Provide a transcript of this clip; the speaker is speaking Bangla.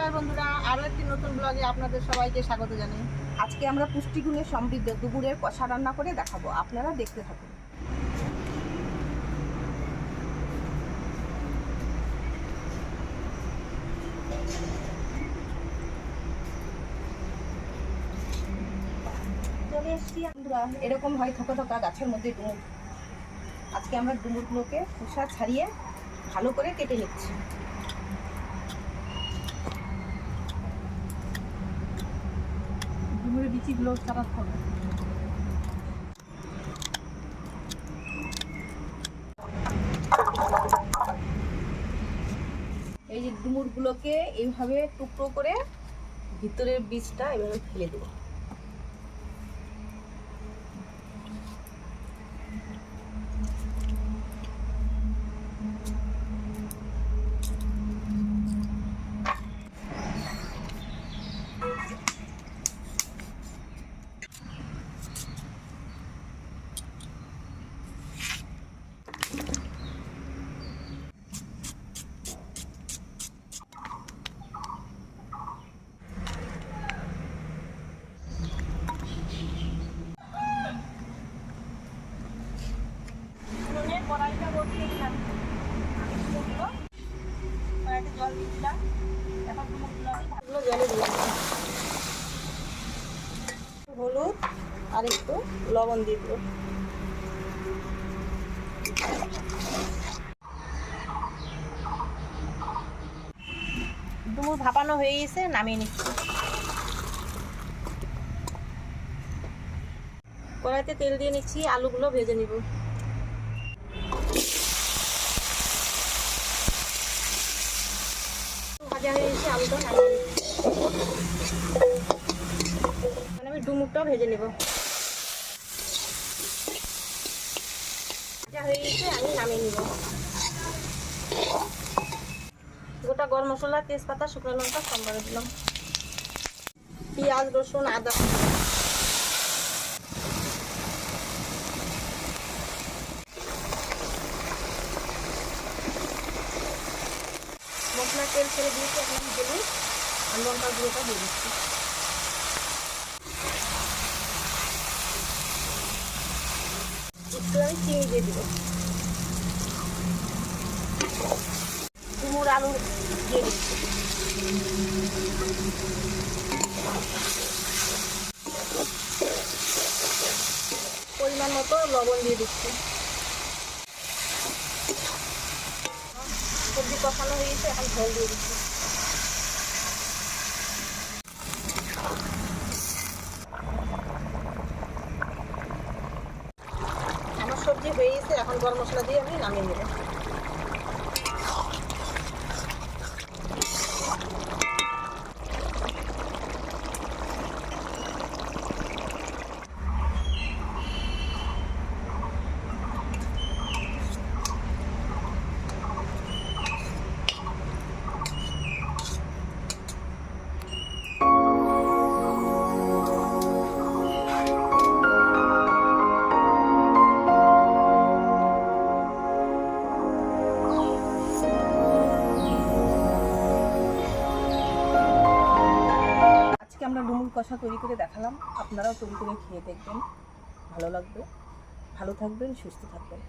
নমস্কার বন্ধুরা, আরও একটি নতুন ব্লগে আপনাদের সবাইকে স্বাগত জানাই। আজকে আমরা পুষ্টিগুণে সমৃদ্ধ দুপুরের কষা রান্না করে দেখাবো, আপনারা দেখতে থাকুন। চলে এসছি বন্ধুরা, এরকম হয় থোকা থোকা গাছের মধ্যে ডুমুর। আজকে আমরা ডুমুরগুলোকে খোসা ছাড়িয়ে ভালো করে কেটে নিচ্ছি। ডুমুরের বিচিগুলো ছাড়াতে হবে। এই যে ডুমুরগুলোকে এইভাবে টুকরো করে ভিতরের বীজটা এভাবে ফেলে দেবো। কড়াইটা বসিয়ে দিলাম, কড়াইতে জল দিয়ে দিলাম। এখন ডুমুরগুলো আমি ভালো জলে দিলাম, হলুদ আর একটু লবণ দিয়ে দেবো। ডুমুর ভাপানো হয়ে গেছে, নামিয়ে নিচ্ছি। কড়াইতে তেল দিয়ে নিচ্ছি, আলুগুলো ভেজে নিব। ভাজা হয়ে গেছে, আলুটা নামিয়ে নিচ্ছি। আমি ডুমুরটাও ভেজে নিব। ভাজা হয়ে গেছে, আমি নামিয়ে নিব। গোটা গরম মশলা, তেজপাতা, শুকনো লঙ্কা সম্বারে দিলাম। পেঁয়াজ, রসুন, আদা, মশলা তেল ছেড়ে দিয়েছি। এখন হলুদ আর লঙ্কার গুঁড়োটা দিয়ে দিচ্ছি। একটু আমি চিনি দিয়ে দিব। ডুমুর আলু দিয়ে দিচ্ছি। পরিমাণ মতো লবণ দিয়ে দিচ্ছি। সবজি কষানো হয়ে গেছে, এখন ঝোল দিয়ে দিচ্ছি। আমার সবজি হয়ে গেছে, এখন গরম মশলা দিয়ে আমি নামিয়ে নেব। আমরা ডুমুর কষা তৈরি করে দেখালাম, আপনারাও তৈরি করে খেয়ে দেখবেন, ভালো লাগবে। ভালো থাকবেন, সুস্থ থাকবেন।